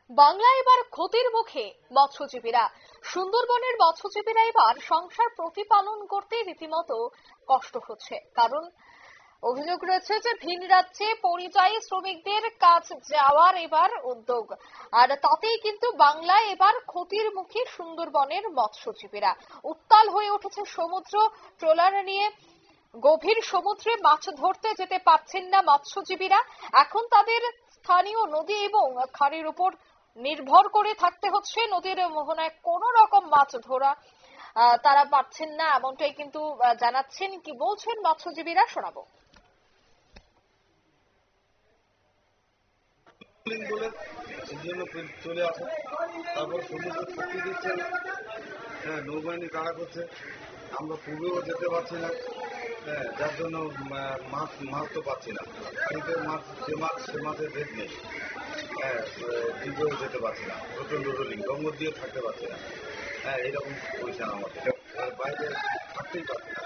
বাংলায় এবার ক্ষতির মুখে মৎস্যজীবীরা। সুন্দরবনের মৎস্যজীবীরা এবার সংসার প্রতিপালন করতে রীতিমতো কষ্ট হচ্ছে। কারণ অভিযোগ রয়েছে যে ভিন রাজ্যে পরিযায়ী শ্রমিকদের কাজ যাওয়ার এবার উদ্যোগ, আর তাতেই কিন্তু বাংলায় এবার ক্ষতির মুখে সুন্দরবনের মৎস্যজীবীরা। উত্তাল হয়ে উঠেছে সমুদ্র। ট্রলার নিয়ে গভীর সমুদ্রে মাছ ধরতে যেতে পারছেন না মৎস্যজীবীরা। এখন তাদের স্থানীয় নদী এবং খাড়ির উপর নির্ভর করে থাকতে হচ্ছে। নদীর মোহনায় কোন রকম মাছ ধরা তারা পাচ্ছেন না, এমনটাই কিন্তু জানাচ্ছেন। কি বলছেন মৎস্যজীবীরা, শোনাবো। চলে আসে, তারপর সমুদ্র শক্তি দিচ্ছে না। হ্যাঁ, নৌবাহিনী কারা করছে, আমরা পূর্বেও যেতে পারছি না। হ্যাঁ, যার জন্য মাছ তো পাচ্ছি না। পানিতে মাছ সে মাছের রেট নেই। হ্যাঁ, দীঘেও যেতে পারছি না, প্রচন্ড রোলিং, গঙ্গর দিয়ে থাকতে পারছি না। হ্যাঁ, এইরকম পয়সা আমাদের বাইরে থাকতেই পারছি না।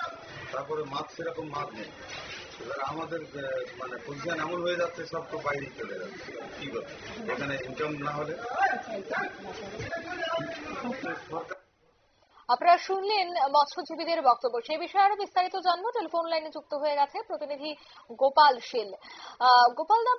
তারপরে সেরকম মাছ নেই। এবার আমাদের পজিশন এমন হয়ে যাচ্ছে, সব তো বাইরেই চলে যাচ্ছে। কি করছে এখানে ইনকাম না হলে? আপনারা শুনলেন মৎস্যজীবীদের বক্তব্য। সেই বিষয়ে আরো বিস্তারিত জানবো। টেলিফোন লাইনে যুক্ত হয়ে গেছে প্রতিনিধি গোপাল শীল। গোপাল দা,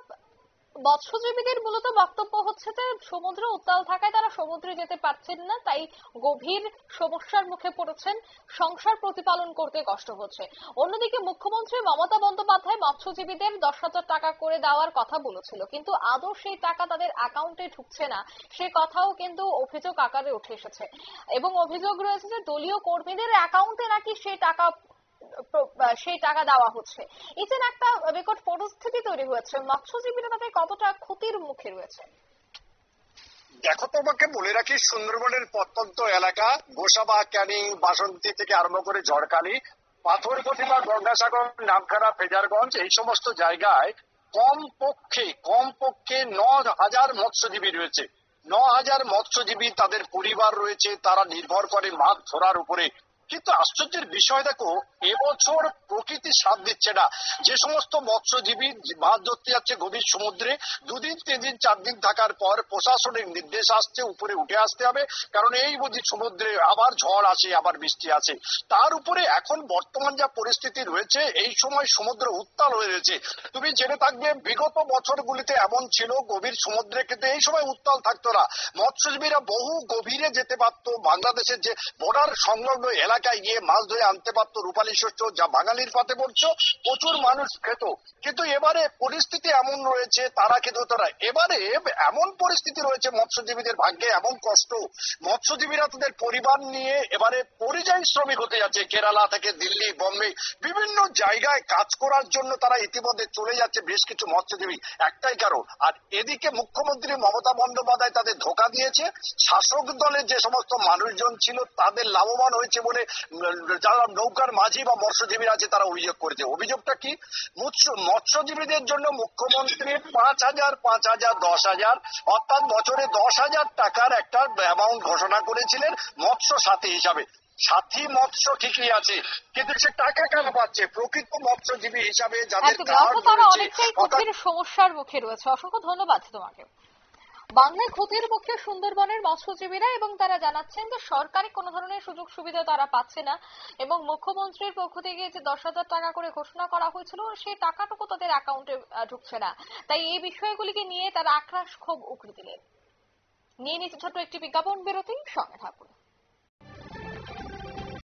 মৎস্যজীবীদের মূলত বক্তব্য হচ্ছে যে সমুদ্র উত্তাল থাকায় তারা সমুদ্রে যেতে পারছেন না, তাই গভীর সমস্যার মুখে পড়েছেন, সংসার প্রতিপালন করতে কষ্ট হচ্ছে। অন্যদিকে মুখ্যমন্ত্রী মমতা বন্দ্যোপাধ্যায় মৎস্যজীবীদের 10,000 টাকা করে দেওয়ার কথা বলেছিল, কিন্তু আদৌ সেই টাকা তাদের অ্যাকাউন্টে ঢুকছে না, সে কথাও কিন্তু অভিযোগ আকারে উঠে এসেছে। এবং অভিযোগ রয়েছে যে দলীয় কর্মীদের অ্যাকাউন্টে নাকি সেই টাকা দেওয়া হচ্ছে। এই যে একটা বিকট পরিস্থিতি তৈরি হয়েছে, মৎস্যজীবীরা তাতে কতটা ক্ষতির মুখে রয়েছে? দেখো, তোমাকে বলে রাখি, সুন্দরবনের প্রত্যন্ত এলাকা গোসাবা, ক্যানিং, বাসন্তী থেকে আরম্ভ করে ঝড়খালি, পাথর প্রতিমা, গঙ্গাসাগর, নামখানা, ফেজারগঞ্জ, এই সমস্ত জায়গায় কমপক্ষে 9,000 মৎস্যজীবী রয়েছে। 9,000 মৎস্যজীবী, তাদের পরিবার রয়েছে, তারা নির্ভর করে মাছ ধরার উপরে। কিন্তু আশ্চর্যের বিষয় দেখো, এবছর প্রকৃতি সাথ দিচ্ছে না। যে সমস্ত মৎস্যজীবী মাছ ধরতে যাচ্ছে গভীর সমুদ্রে, 2 দিন 3 দিন 4 দিন থাকার পর প্রশাসনিক নির্দেশ আসছে উপরে উঠে আসতে হবে, কারণ এই বুঝি সমুদ্রে আবার ঝড় আসে, আবার বৃষ্টি আসে। তার উপরে এখন বর্তমান যা পরিস্থিতি রয়েছে, এই সময় সমুদ্র উত্তাল হয়ে রয়েছে। তুমি জেনে থাকবে, বিগত বছরগুলিতে এমন ছিল গভীর সমুদ্রে, কিন্তু এই সময় উত্তাল থাকতো না। মৎস্যজীবীরা বহু গভীরে যেতে পারতো, বাংলাদেশের যে বর্ডার সংলগ্ন এলাকায় গিয়ে মাছ ধরে আনতে পারতো রূপালী শস্য, যা বাঙালির পাতে পড়ছো, প্রচুর মানুষ খেত। কিন্তু এবারে পরিস্থিতি এমন রয়েছে, তারা খেতে হতো না। এবারে এমন পরিস্থিতি রয়েছে, মৎস্যজীবীদের ভাগ্যে এমন কষ্ট, মৎস্যজীবীরা তাদের পরিবার নিয়ে এবারে পরিযায়ী শ্রমিক হতে যাচ্ছে। কেরালা থেকে দিল্লি, বোম্বে, বিভিন্ন জায়গায় কাজ করার জন্য তারা ইতিমধ্যে চলে যাচ্ছে বেশ কিছু মৎস্যজীবী। একটাই কারণ। আর এদিকে মুখ্যমন্ত্রী মমতা বন্দ্যোপাধ্যায় তাদের ধোঁকা দিয়েছে। শাসক দলের যে সমস্ত মানুষজন ছিল তাদের লাভবান হয়েছে বলে যারা নৌকার মাঝি বা মৎস্যজীবী আছে তারা অভিযোগ করেছে। অভিযোগটা কি? মৎস্যজীবীদের জন্য মুখ্যমন্ত্রী 5,000, 5,000, 10,000 অর্থাৎ বছরে 10,000 টাকার একটা অ্যামাউন্ট ঘোষণা করেছিলেন মৎস্য সাথী হিসাবে। সাথী মৎস্য ঠিকই আছে, কিন্তু সে টাকা কেন পাচ্ছে? প্রকৃত মৎস্যজীবী হিসাবে যাদের তারা অনেকটাই ক্ষতির সমস্যার মুখে রয়েছে। অসংখ্য ধন্যবাদ তোমাকে। বাংলায় ক্ষতির মুখে সুন্দরবনের মৎস্যজীবীরা, এবং তারা জানাচ্ছেন যে সরকারি কোনো ধরনের সুযোগ সুবিধা তারা পাচ্ছে না, এবং মুখ্যমন্ত্রীর পক্ষ থেকে যে 10,000 টাকা করে ঘোষণা করা হয়েছিল সেই টাকাটুকু তাদের অ্যাকাউন্টে ঢুকছে না। তাই এই বিষয়গুলিকে নিয়ে তারা আক্রোশ ক্ষোভ উগরে দিলেন। নিয়ে নিচ্ছে ছোট্ট একটি বিজ্ঞাপন বিরতি, সঙ্গে থাকুন।